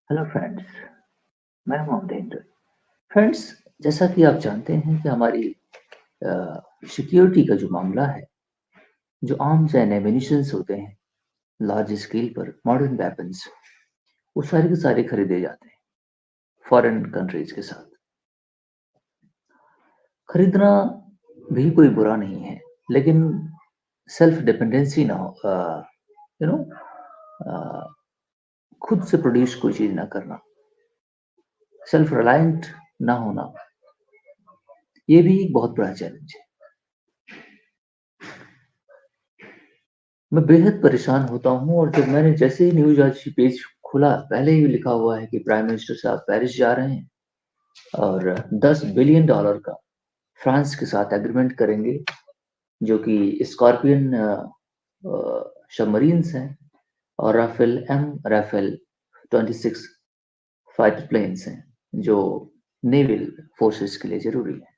Hello friends, मैं हूं Amarendra. Friends, जैसा कि आप जानते हैं कि हमारी सिक्योरिटी का जो मामला है, जो आर्म्स एंड एमिनिशंस होते हैं लार्ज स्केल पर, मॉडर्न वेपन्स, वो सारे के सारे खरीदे जाते हैं फॉरेन कंट्रीज के साथ। खरीदना भी कोई बुरा नहीं है, लेकिन सेल्फ डिपेंडेंसी ना हो, यू नो खुद से प्रोड्यूस कोई चीज ना करना, सेल्फ रिलायंट ना होना, ये भी एक बहुत बड़ा चैलेंज है। मैं बेहद परेशान होता हूँ, और जब मैंने जैसे ही न्यूज़ आज पेज खोला, पहले ही लिखा हुआ है कि प्राइम मिनिस्टर साहब पेरिस जा रहे हैं और $10 बिलियन का फ्रांस के साथ एग्रीमेंट करेंगे, जो कि स्कॉर्पियन सबमरीन्स हैं और राफेल 26 फाइटर प्लेन्स हैं, जो नेवल फोर्सेस के लिए जरूरी है।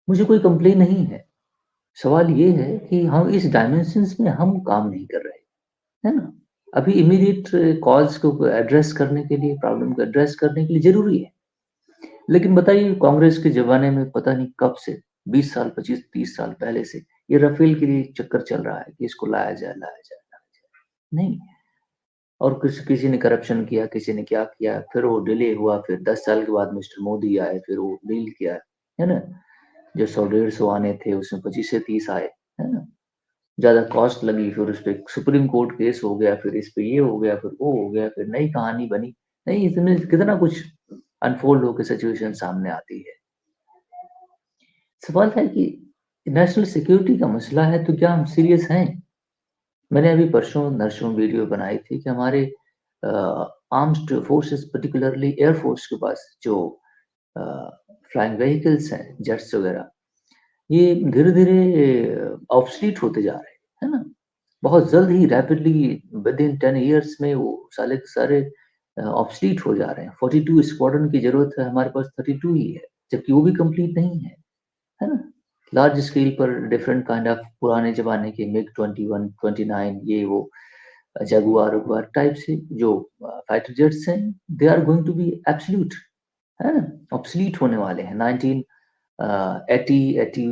मुझे कोई कंप्लेन नहीं है। सवाल ये है कि हम इस डायमेंशंस में हम काम नहीं कर रहे, है ना? अभी इमीडिएट कॉज को एड्रेस करने के लिए, प्रॉब्लम को एड्रेस करने के लिए जरूरी है। लेकिन बताइए, कांग्रेस के जमाने में पता नहीं कब से, 20 साल, 25-30 साल पहले से ये राफेल के लिए चक्कर चल रहा है कि इसको लाया जाए, लाया जाए, लाया जाए। नहीं। और किसी किसी ने करप्शन किया, किसी ने क्या किया, फिर वो डिले हुआ, फिर 10 साल के बाद मिस्टर मोदी आए, फिर वो डील किया, है ना? जो 100-150 आने थे, उसमें 25 से 30 आए, है ना? ज़्यादा कॉस्ट लगी, फिर उस पे सुप्रीम कोर्ट केस हो गया, फिर इस पे ये हो गया, फिर वो हो गया, फिर नई कहानी बनी। नहीं, इसमें कितना कुछ अनफोल्ड होकर सिचुएशन सामने आती है। सवाल है कि नेशनल सिक्योरिटी का मसला है, तो क्या हम सीरियस हैं? मैंने अभी परसों नरसों वीडियो बनाई थी कि हमारे आर्म्ड फोर्सेस, पर्टिकुलरली एयरफोर्स के पास जो फ्लाइंग व्हीकल्स हैं, जेट्स वगैरह, ये धीरे-धीरे ऑब्सलीट होते जा रहे हैं, है ना? बहुत जल्द ही, रैपिडली, विद इन 10 इयर्स में वो सारे के सारे ऑब्सलीट हो जा रहे हैं। 42 स्क्वाड्रन की ज़रूरत है, हमारे पास 32 ही है, जबकि वो भी कंप्लीट नहीं है ना? लार्ज स्केल पर डिफरेंट काइंड ऑफ पुराने ज़माने के मिग 21, 29, ये वो जगुआर वगुआर टाइप से जो फाइटर जेट्स हैं, they are going to be absolute, है ना? ऑब्सलीट होने वाले हैं। 80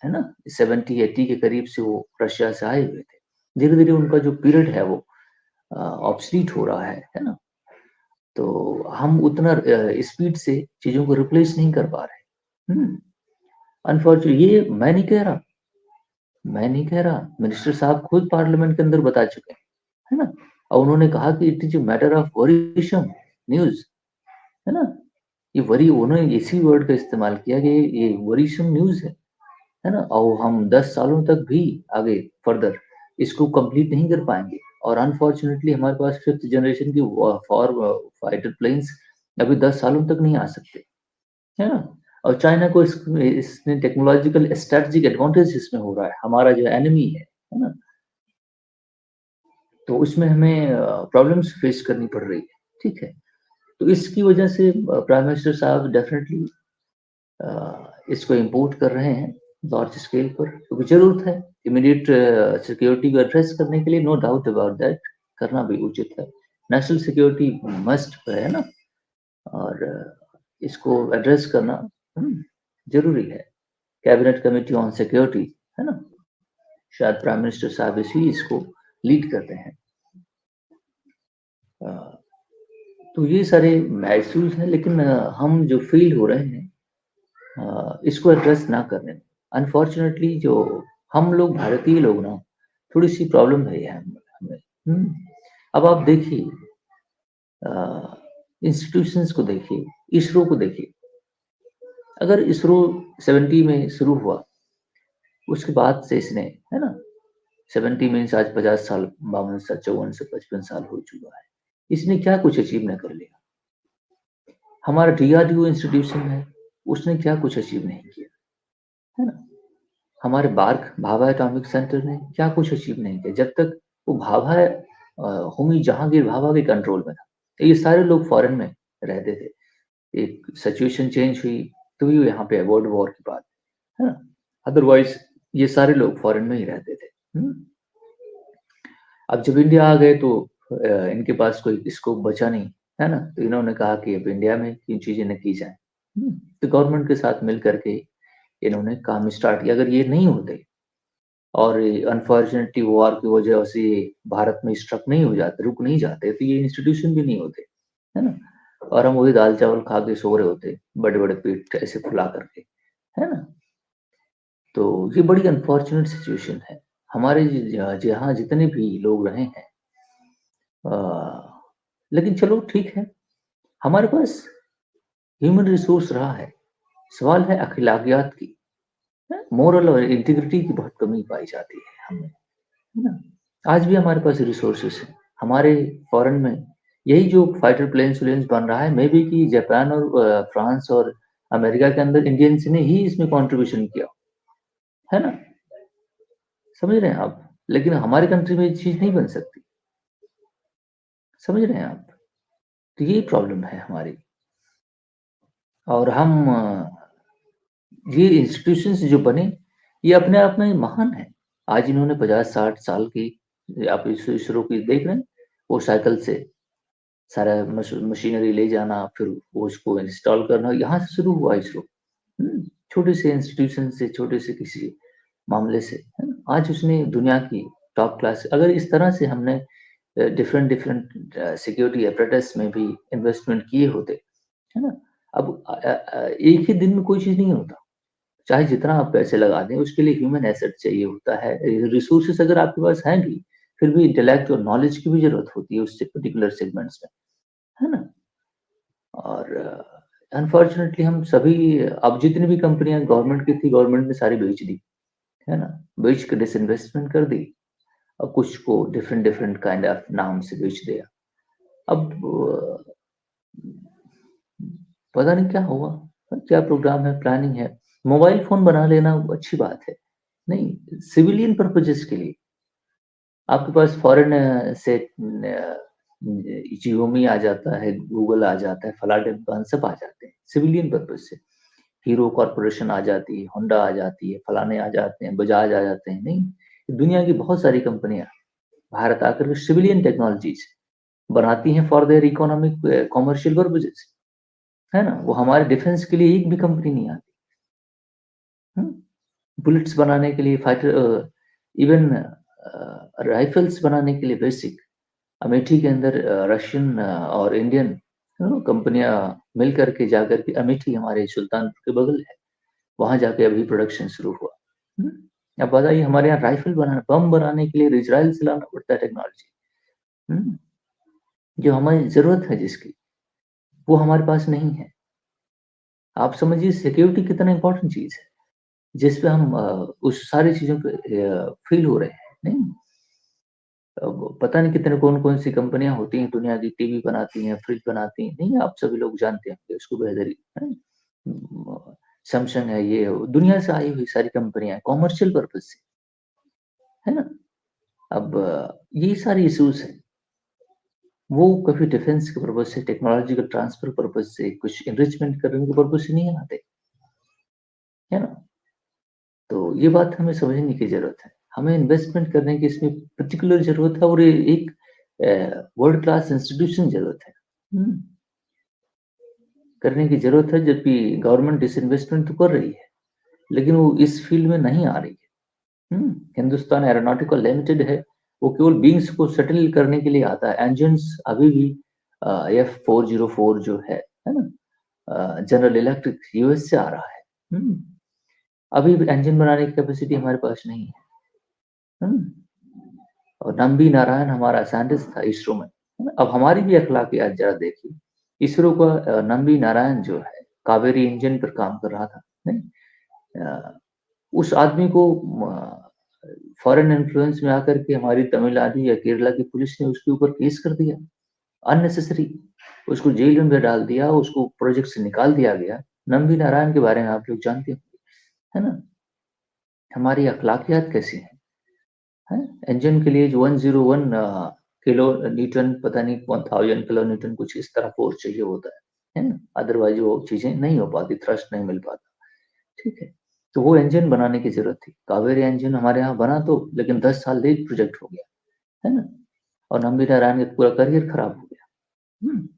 है ना, 70-80 के करीब से वो रशिया से आए हुए थे। धीरे धीरे उनका जो पीरियड है वो ऑब्सलीट हो रहा है ना? तो हम उतना स्पीड से चीजों को रिप्लेस नहीं कर पा रहे। अनफॉर्चुनेटली, ये मैं नहीं कह रहा, मिनिस्टर साहब खुद पार्लियामेंट के अंदर बता चुके हैं, है ना? और उन्होंने कहा कि it is a matter of worrisome news, है ना? ये वरी, उन्होंने इसी वर्ड का इस्तेमाल किया कि ये वरीशम न्यूज है ना? और हम 10 सालों तक भी आगे फर्दर इसको कंप्लीट नहीं कर पाएँगे, और अनफॉर्चुनेटली हमारे पास 5th जनरेशन की फॉर फाइटर प्लेन्स अभी 10 सालों तक नहीं आ सकते, है ना? और चाइना को इसने टेक्नोलॉजिकल स्ट्रैटेजिक एडवांटेज इसमें हो रहा है, हमारा जो एनिमी है ना? तो उसमें हमें प्रॉब्लम्स फेस करनी पड़ रही है, ठीक है? तो इसकी वजह से प्राइम मिनिस्टर साहब डेफिनिटली इसको इम्पोर्ट कर रहे हैं लार्ज स्केल पर, क्योंकि ज़रूरत है इमीडिएट सिक्योरिटी को एड्रेस करने के लिए। नो डाउट अबाउट दैट, करना भी उचित है। नेशनल सिक्योरिटी मस्ट है ना, और इसको एड्रेस करना ज़रूरी है। कैबिनेट कमेटी ऑन सिक्योरिटी, है ना? शायद प्राइम मिनिस्टर साहब इसी इसको लीड करते हैं। अ, तो ये सारे इश्यूज हैं, लेकिन हम जो फील हो रहे हैं इसको एड्रेस ना करने में, अनफॉर्चुनेटली जो हम लोग भारतीय लोग ना, थोड़ी सी प्रॉब्लम है हमें। अब आप देखिए, इंस्टीट्यूशंस को देखिए, इसरो को देखिए। अगर इसरो 70 में शुरू हुआ, उसके बाद से इसने, है ना, 70 मीन्स आज 50 साल, 52 साल, 54 से 55 साल हो चुका है। इसने क्या कुछ अचीव न कर लिया? हमारा डीआरडीओ इंस्टीट्यूशन है, उसने क्या कुछ अचीव नहीं किया, है ना? हमारे बार्क भाभा एटॉमिक सेंटर ने क्या कुछ अचीव नहीं किया जब तक वो भाभा होमी जहांगीर भाभा के कंट्रोल में था। तो ये सारे लोग फॉरेन में रहते थे। एक सिचुएशन चेंज हुई तो ये यहाँ पे वर्ल्ड वॉर की बात, है ना? अदरवाइज ये सारे लोग फॉरेन में ही रहते थे। अब जब इंडिया आ गए तो इनके पास कोई स्कोप बचा नहीं, है ना? तो इन्होंने कहा कि अब इंडिया में इन चीज़ें न की जाएँ। तो गवर्नमेंट के साथ मिल कर के इन्होंने काम स्टार्ट किया। अगर ये नहीं होते और अनफॉर्चुनेटली वॉर की वजह से भारत में स्ट्रक नहीं हो जाते, रुक नहीं जाते, तो ये इंस्टीट्यूशन भी नहीं होते, है ना? और हम वही दाल-चावल खा के सो रहे होते, बड़े-बड़े पेट ऐसे फुला करके, है ना? तो ये बड़ी अनफॉर्चुनेट सिचुएशन है। हमारे जहाँ जितने भी लोग रहे हैं, अ, लेकिन चलो ठीक है, हमारे पास ह्यूमन रिसोर्स रहा है। सवाल है अखलाकियात की, मोरल और इंटीग्रिटी की बहुत कमी पाई जाती है हमें, है ना? आज भी हमारे पास रिसोर्सेस हैं। हमारे फॉरेन में यही जो फाइटर प्लेन्स-व्लेन्स बन रहा है, मे बी कि जापान और फ्रांस और अमेरिका के अंदर इंडियंस ने ही इसमें कंट्रीब्यूशन किया, है ना? समझ रहे हैं आप? लेकिन हमारी कंट्री में ये चीज़ नहीं बन सकती, समझ रहे हैं आप? तो यही प्रॉब्लम है हमारी और हम ये इंस्टीट्यूशंस जो बने, ये अपने आप में महान हैं। आज इन्होंने 50-60 साल की आप इसरो की देख रहे हैं, वो साइकिल से सारा मशीनरी ले जाना, फिर वो उसको इंस्टॉल करना, यहाँ से शुरू हुआ इसरो। हुँ, छोटे से इंस्टीट्यूशन से, छोटे से किसी मामले से, है ना? आज उसने दुनिया की टॉप क्लास अगर इस तरह से हमने डिफरेंट सिक्योरिटी apparatus में भी इन्वेस्टमेंट किए होते, है ना? अब एक ही दिन में कोई चीज़ नहीं होता। चाहे जितना आप पैसे लगा दें, उसके लिए ह्यूमन एसेट चाहिए होता है। रिसोर्सेज़ अगर आपके पास हैं भी, फिर भी इंटेलेक्ट और नॉलेज की भी ज़रूरत होती है उससे पर्टिकुलर सेगमेंट्स में, है ना? और अनफॉर्चुनेटली हम सभी अब जितनी भी कंपनियाँ गवर्नमेंट की थी, गवर्नमेंट ने सारी बेच दी, है ना? बेच के डिसइन्वेस्टमेंट कर दी और कुछ को डिफरेंट डिफरेंट काइंड ऑफ नाम से बेच दिया। अब पता नहीं क्या होगा, क्या प्रोग्राम है, प्लानिंग है। मोबाइल फ़ोन बना लेना अच्छी बात है। नहीं, सिविलियन पर्पसेज़ के लिए आपके पास फ़ॉरेन से Xiaomi आ जाता है, गूगल आ जाता है, फलाना-ढिमकाना सब आ जाते हैं, सिविलियन पर्पज़ से। हीरो कॉर्पोरेशन आ जाती है, होंडा आ जाती है, फलाने आ जाते हैं, बजाज आ जाते हैं, नहीं? दुनिया की बहुत सारी कंपनियाँ भारत आकर के सिविलियन टेक्नोलॉजीज़ बनाती हैं for their economic commercial purposes, है ना? वो हमारे डिफेंस के लिए एक भी कंपनी नहीं आती, हुँ? बुलेट्स बनाने के लिए फाइटर इवन राइफ़ल्स बनाने के लिए बेसिक अमेठी के अंदर रशियन और इंडियन कंपनियाँ मिल कर के जाकर के अमेठी हमारे सुल्तानपुर के बगल है, वहाँ जाके अभी प्रोडक्शन शुरू हुआ। हुँ? अब बताइए हमारे यहाँ राइफ़ल बनाना बम बनाने के लिए इज़राइल से लाना पड़ता है टेक्नोलॉज़ी। हुँ? जो हमें ज़रूरत है जिसकी, वो हमारे पास नहीं है। आप समझिए सिक्योरिटी कितना इम्पोर्टेंट चीज़ है, जिस पे हम उस सारी चीज़ों पे फ़ेल हो रहे हैं, नहीं? अब पता नहीं कितने कौन-कौन सी कंपनियाँ होती हैं दुनिया की टीवी बनाती हैं, फ्रिज बनाती हैं, नहीं आप सभी लोग जानते होंगे उसको बेहतर ही, हैं? सैमसंग है, ये है, वो दुनिया से आई हुई सारी कंपनियाँ हैं, कमर्शियल पर्पज़ से, है ना? अब ये सारी इश्यूज़ हैं, वो कभी डिफेंस के पर्पज़ से, टेक्नोलॉजिकल ट्रांसफर पर्पज़ से, कुछ एनरिचमेंट करने के पर्पज़ से नहीं आते, है ना? तो ये बात हमें समझने की ज़रूरत है। हमें इन्वेस्टमेंट करने की इसमें पर्टिकुलर ज़रूरत है और ये एक वर्ल्ड क्लास इंस्टीट्यूशन ज़रूरत है। हुँ, करने की ज़रूरत है जबकि गवर्नमेंट डिसइन्वेस्टमेंट तो कर रही है, लेकिन वो इस फ़ील्ड में नहीं आ रही है। हिंदुस्तान एरोनॉटिकल लिमिटेड है, वो केवल विंग्स को सेटल करने के लिए आता है। इंजन्स अभी भी F404 जो है ना? जनरल इलेक्ट्रिक यूएस से आ रहा है। हुँ, अभी भी इंजन बनाने की कैपेसिटी हमारे पास नहीं है। हुँ? और नंबी नारायण हमारा साइंटिस्ट था इसरो में, है ना? अब हमारी भी अखलाकियात ज़रा देखिए। इसरो का नंबी नारायण जो है, कावेरी इंजन पर काम कर रहा था, नहीं? अ, उस आदमी को फॉरेन इन्फ्लुएंस में आकर के हमारी तमिलनाडु या केरला की पुलिस ने उसके ऊपर केस कर दिया, अननेसेसरी उसको जेल में डाल दिया, उसको प्रोजेक्ट से निकाल दिया गया। नंबी नारायण के बारे में आप लोग जानते होंगे, है ना? हमारी अखलाकियात कैसी हैं? हैं? इंजन के लिए जो 101 किलो न्यूटन पता नहीं 1000 किलो न्यूटन कुछ इस तरह फ़ोर्स चाहिए होता है ना? अदरवाइज़ वो चीज़ें नहीं हो पाती, थ्रस्ट नहीं मिल पाता, ठीक है? तो वो इंजन बनाने की ज़रूरत थी। कावेरी इंजन हमारे यहाँ बना तो लेकिन 10 साल लेट प्रोजेक्ट हो गया, है ना? और नम्बी नारायण का पूरा करियर खराब हो गया। हुँ।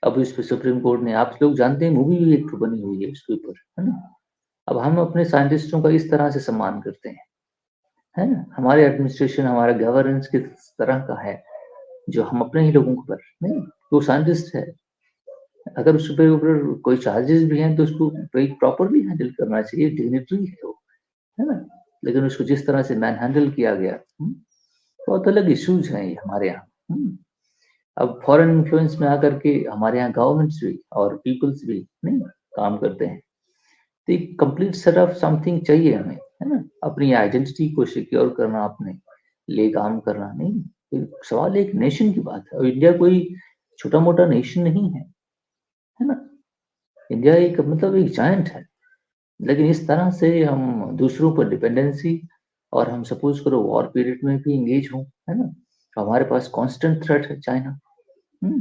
अब इस पे सुप्रीम कोर्ट ने आप लोग जानते हैं मूवी भी एक तो बनी हुई है इसके ऊपर, है ना? अब हम अपने साइंटिस्टों का इस तरह से सम्मान करते हैं, है ना? हमारे एडमिनिस्ट्रेशन, हमारा गवर्नेंस किस तरह का है, जो हम अपने ही लोगों पर नहीं, वो साइंटिस्ट है, अगर उसके ऊपर कोई चार्जेस भी हैं तो उसको वही प्रॉपर्ली हैंडल करना चाहिए, डिग्निटरी है वो, है ना? लेकिन उसको जिस तरह से मैन हैंडल किया गया, बहुत अलग इश्यूज़ हैं ये हमारे यहाँ। अब फॉरेन इन्फ्लुएंस में आकर के हमारे यहाँ गवर्नमेंट्स भी और पीपल्स भी नहीं काम करते हैं। तो एक कंप्लीट सेट ऑफ समथिंग चाहिए हमें, है ना? अपनी आइडेंटिटी को सिक्योर करना, अपने लिए काम करना, नहीं? तो सवाल एक नेशन की बात है और इंडिया कोई छोटा-मोटा नेशन नहीं है ना? इंडिया एक मतलब एक जायंट है, लेकिन इस तरह से हम दूसरों पर डिपेंडेंसी और हम सपोज़ करो वॉर पीरियड में भी एंगेज हों, है ना? हमारे पास कांस्टेंट थ्रेट है चाइना, हुँ?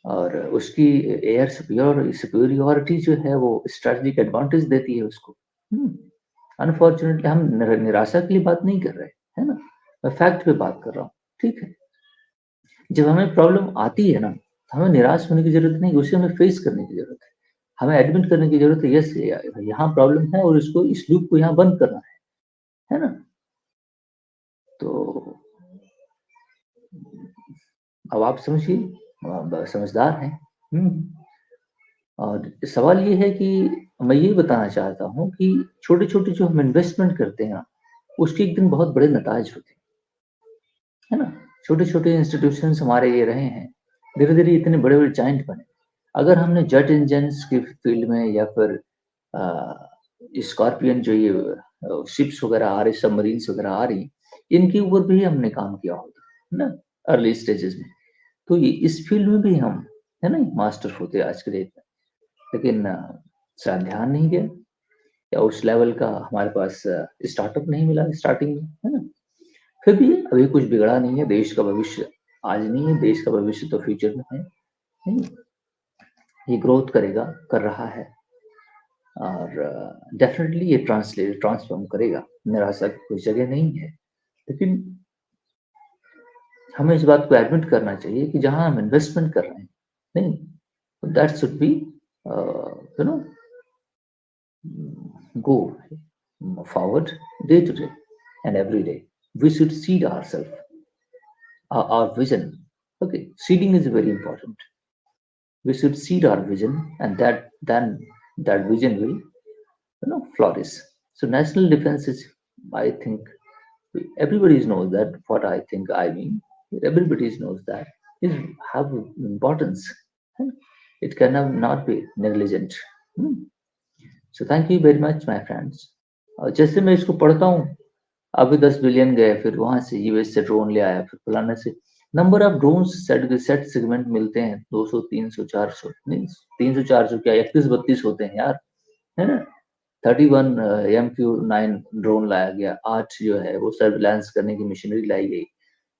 और उसकी एयर सुपीरियॉरिटी जो है वो स्ट्रैटेजिक एडवांटेज देती है उसको। हुँ। अनफॉर्चुनेटली हम निराशा के लिए बात नहीं कर रहे, है ना? मैं फैक्ट पे बात कर रहा हूँ, ठीक है? जब हमें प्रॉब्लम आती है ना, तो हमें निराश होने की ज़रूरत नहीं, उसे हमें फेस करने की ज़रूरत है। हमें एडमिट करने की ज़रूरत है, यस यहाँ प्रॉब्लम है और इसको इस लूप को यहाँ बंद करना है ना? तो अब आप समझिए, आप समझदार हैं। हुँ। और सवाल ये है कि मैं ये बताना चाहता हूँ कि छोटे-छोटे जो हम इन्वेस्टमेंट करते हैं ना, उसके एक दिन बहुत बड़े नताइज होते हैं, है ना? छोटे-छोटे इंस्टीट्यूशंस हमारे ये रहे हैं, धीरे-धीरे इतने बड़े-बड़े जायंट बने। अगर हमने जेट इंजन्स की फ़ील्ड में या फिर अ, स्कॉर्पियन जो ये शिप्स वग़ैरह आ रही, सबमरीन्स वग़ैरह आ रही, इनके ऊपर भी हमने काम किया होता, है ना? अर्ली स्टेजेज़ में। तो ये इस फ़ील्ड में भी हम, है ना, मास्टर होते आज के डेट में। लेकिन शायद ध्यान नहीं गया या उस लेवल का हमारे पास स्टार्टअप नहीं मिला स्टार्टिंग में, है ना? फिर भी अभी कुछ बिगड़ा नहीं है, देश का भविष्य आज नहीं है, देश का भविष्य तो फ्यूचर में है ना? ये ग्रोथ करेगा, कर रहा है और डेफ़िनिटली ये ट्रांसफ़ॉर्म करेगा, निराशा की कोई जगह नहीं है। लेकिन हमें इस बात को एडमिट करना चाहिए कि जहाँ हम इन्वेस्टमेंट कर रहे हैं, नहीं, that should be you know go forward day to day and every day. We should seed ourselves, our vision. Okay, seeding is very important. We should seed our vision, and that then that vision will flourish. So national defense is, I think, everybody knows that what I think. I mean, everybody knows that is have importance. It cannot not be negligent. Hmm. So thank you very much my friends. और जैसे मैं इसको पढ़ता हूँ, अभी 10 billion गए, फिर वहाँ से यूएस से ड्रोन ले आया, फिर फलाने से number of drones set segment मिलते हैं 200, 300, 400 नहीं 300, 400 क्या 31-32 होते हैं यार, है ना? 31 MQ-9 ड्रोन लाया गया, 8 जो है वो सर्विलांस करने की मशीनरी लाई गई।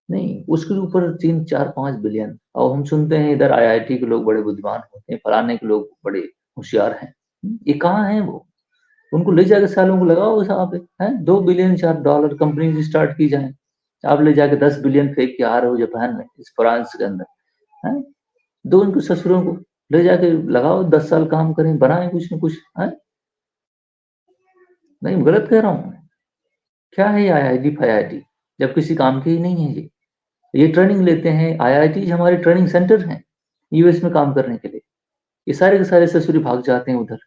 नहीं, उसके ऊपर 3, 4, 5 बिलियन। और हम सुनते हैं इधर आईआईटी के लोग बड़े बुद्धिमान होते हैं, फलाने के लोग बड़े होशियार हैं। ये कहाँ हैं वो? उनको ले जाके सालों को लगाओ वहाँ पे, हैं? 2 बिलियन $4 कंपनीज़ स्टार्ट की जाएँ। आप ले जाके 10 बिलियन फेंक के आ रहे हो जापान में, इस फ्रांस के अंदर, हैं? दो इनको ससुरों को, ले जाके लगाओ 10 साल काम करें, बनाएँ कुछ न कुछ, हैं? नहीं, गलत कह रहा हूँ मैं? क्या है ये आईआईटी-फाईआईटी? जब किसी काम की ही नहीं है ये। ये ट्रेनिंग लेते हैं, आईआईटीज़ हमारे ट्रेनिंग सेंटर हैं, यूएस में काम करने के लिए। ये सारे के सारे ससुरी भाग जाते हैं उधर।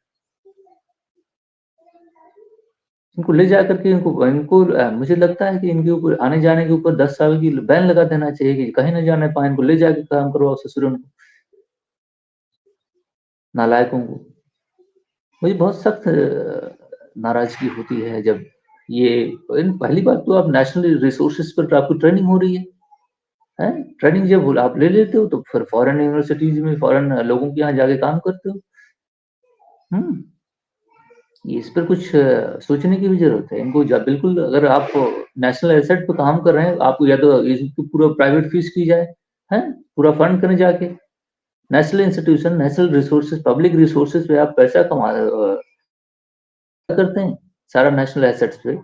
इनको ले जाकर के इनको इनको मुझे लगता है कि इनके ऊपर आने-जाने के ऊपर 10 साल की बैन लगा देना चाहिए कि कहीं न जाने पाएँ, इनको ले जाके काम करवाओ ससुरों को, नालायकों को। मुझे बहुत सख्त नाराज़गी होती है जब ये पहली बात तो आप नेशनल रिसोर्सेज़ पर तो आपकी ट्रेनिंग हो रही है, हैं? ट्रेनिंग जब आप ले लेते हो तो फिर फॉरेन यूनिवर्सिटीज़ में फॉरेन लोगों के यहाँ जाके काम करते हो। हुँ। इस पर कुछ सोचने की भी ज़रूरत है। इनको ज बिल्कुल अगर आप नेशनल एसेट पे काम कर रहे हैं, आपको या तो इसकी पूरा प्राइवेट फ़ीस की जाए, हैं? पूरा फंड करें जाके। National institution, national resources, public resources पे आप पैसा करते हैं, सारा नेशनल एसेट्स पे।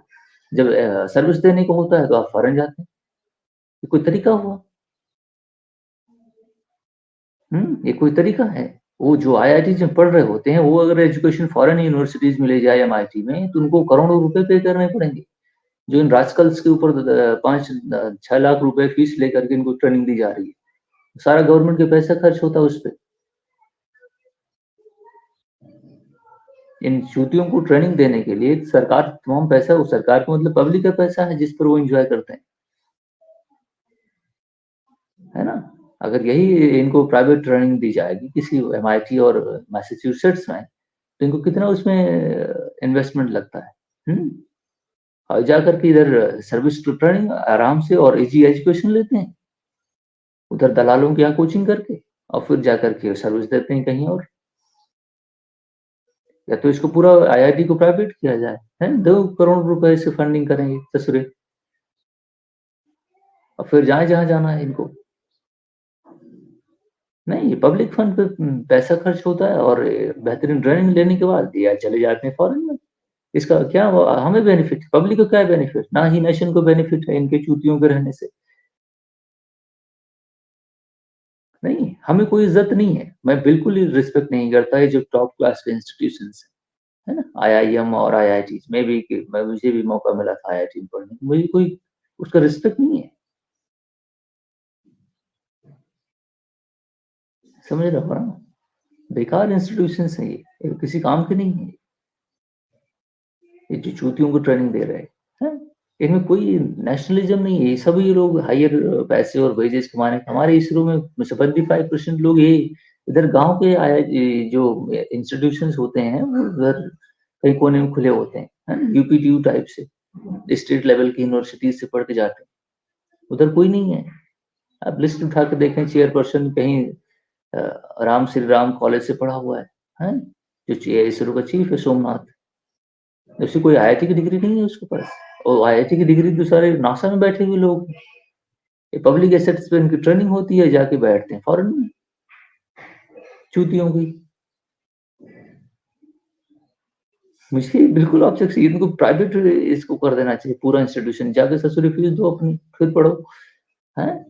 जब सर्विस देने को होता है तो आप फ़ॉरेन जाते हैं। ये कोई तरीका हुआ? ये कोई तरीका है? वो जो आईआईटीज़ में पढ़ रहे होते हैं, वो अगर एजुकेशन फॉरेन यूनिवर्सिटीज़ में ले जाए एमआईटी में, तो उनको करोड़ों रुपए पे करने पड़ेंगे। जो इन रास्कल्स के ऊपर 6 लाख रुपए फीस लेकर के इनको ट्रेनिंग दी जा रही है। सारा गवर्नमेंट का पैसा खर्च होता है उस पे। इन चूतियों को ट्रेनिंग देने के लिए सरकार तमाम पैसा, वो सरकार का मतलब पब्लिक का पैसा है जिस पर वो एन्जॉय करते हैं, है ना? अगर यही इनको प्राइवेट ट्रेनिंग दी जाएगी किसी एमआईटी और मैसाचुसेट्स में, तो इनको कितना उसमें इन्वेस्टमेंट लगता है। हुँ? और जाकर के इधर सर्विस टू ट्रेनिंग आराम से और इज़ी एजुकेशन लेते हैं, उधर दलालों के यहाँ कोचिंग करके और फिर जाकर के सर्विस देते हैं कहीं और। या तो इसको पूरा आईआईटी को प्राइवेट किया जाए, हैं? 2 करोड़ रुपए से फंडिंग करेंगे ससुरे और फिर जाएँ जहाँ जाना है इनको। नहीं, ये पब्लिक फंड पे पैसा खर्च होता है और बेहतरीन ट्रेनिंग लेने के बाद ये चले जाते हैं फॉरेन में। इसका क्या हमें बेनिफिट, पब्लिक को क्या बेनिफिट? ना ही नेशन को बेनिफिट है इनके चूतियों के रहने से। नहीं, हमें कोई इज़्ज़त नहीं है। मैं बिल्कुल ही रिस्पेक्ट नहीं करता ये जो टॉप क्लास के इंस्टीट्यूशंस हैं, है ना? आईआईएम और आईआईटीज़ में भी कि मैं मुझे भी मौका मिला था आईआईटी में पढ़ने का। मुझे कोई उसका रिस्पेक्ट नहीं है। समझ रहे हो ना? बेकार इंस्टीट्यूशंस हैं ये किसी काम के नहीं है। ये जो चूतियों को ट्रेनिंग दे रहे हैं। इनमें कोई नेशनलिज्म नहीं है। ये सभी लोग हायर पैसे और वेजेस कमाने, हमारे इसरो में 75% लोग ये इधर गाँव के ये जो इंस्टीट्यूशंस होते हैं वो उधर कहीं कोने में खुले होते हैं, है ना? यूपीटीयू टाइप से, स्टेट लेवल की यूनिवर्सिटीज़ से पढ़ के जाते हैं। उधर कोई नहीं है। आप लिस्ट उठा के देखें चेयरपर्सन कहीं अ, राम श्री राम कॉलेज से पढ़ा हुआ है, हैं? जो इसरो का चीफ है सोमनाथ। जैसे कोई आईआईटी की डिग्री नहीं है उसके पास और आईआईटी की डिग्री तो सारे नासा में बैठे हुए लोग हैं। ये पब्लिक एसेट्स पे इनकी ट्रेनिंग होती है, जाके बैठते हैं फॉरेन में, चूतियों की। मुझे बिल्कुल ऑब्जेक्शन, इनको प्राइवेट इसको कर देना चाहिए पूरा इंस्टीट्यूशन, जाके ससुरी फीस दो अपनी, फिर पढ़ो, हैं?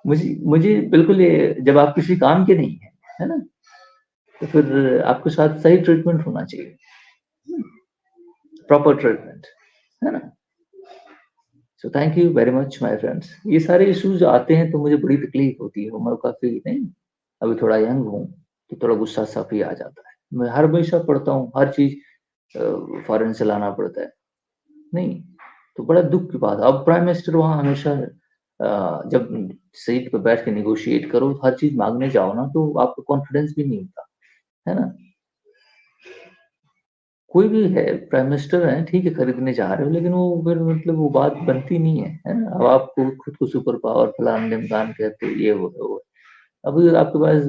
मुझे मुझे बिल्कुल ये जब आप किसी काम के नहीं हैं, है ना? तो फिर आपके साथ सही ट्रीटमेंट होना चाहिए, प्रॉपर ट्रीटमेंट, है ना? सो thank you very much my friends. ये सारे इश्यूज़ आते हैं तो मुझे बड़ी तकलीफ होती है, उम्र काफ़ी नहीं, अभी थोड़ा यंग हूँ, तो थोड़ा गुस्सा-सा भी आ जाता है। मैं हर हमेशा पढ़ता हूँ, हर चीज़ फ़ॉरेन से लाना पड़ता है। नहीं, तो बड़ा दुःख की बात है। अब प्राइम मिनिस्टर वहाँ हमेशा जब सीट पे बैठ के नेगोशिएट करो, हर चीज़ माँगने जाओ ना, तो आपको कॉन्फिडेंस भी नहीं होता, है ना? कोई भी है, प्राइम मिनिस्टर हैं, ठीक है, खरीदने जा रहे हो, लेकिन वो फिर मतलब वो बात बनती नहीं है, है ना? अब आपको खुद को सुपर पावर फलान-ढिमकान कहते हो, ये हो, वो। अभी आपके पास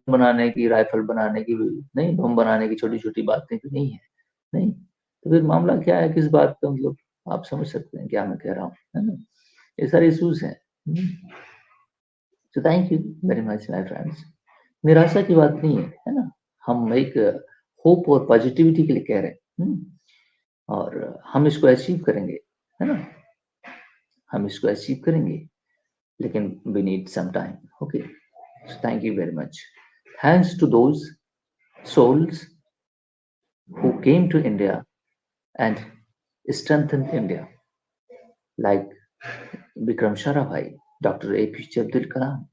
बनाने की, राइफ़ल बनाने की भी नहीं, बम बनाने की छोटी-छोटी बातें भी नहीं है, नहीं? तो फिर मामला क्या है, किस बात का मतलब आप समझ सकते हैं क्या मैं कह रहा हूँ, है ना? ये सारे इश्यूज़ हैं। सो thank you very much my friends. निराशा की बात नहीं है, है ना? हम एक होप और पॉज़िटिविटी के लिए कह रहे हैं, और हम इसको अचीव करेंगे, है ना? हम इसको अचीव करेंगे, लेकिन we need some time, okay? So thank you very much. Thanks to those souls who came to India and strengthened India, like Vikram Sarabhai, Dr. APJ Abdul Kalam,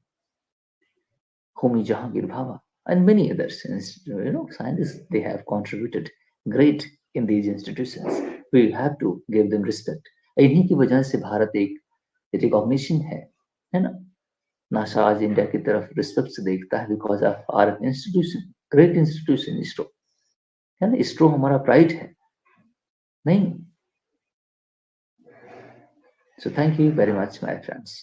Homi Jahangir Bhabha, and many others. Scientists, they have contributed great in these institutions. We have to give them respect. इन्हीं की वजह से भारत एक recognition है ना? NASA आज India की तरफ रिस्पेक्ट से देखता है because of our institution, great institution ISRO, है ना? इसरो हमारा प्राइड है, नहीं? So thank you very much, my friends.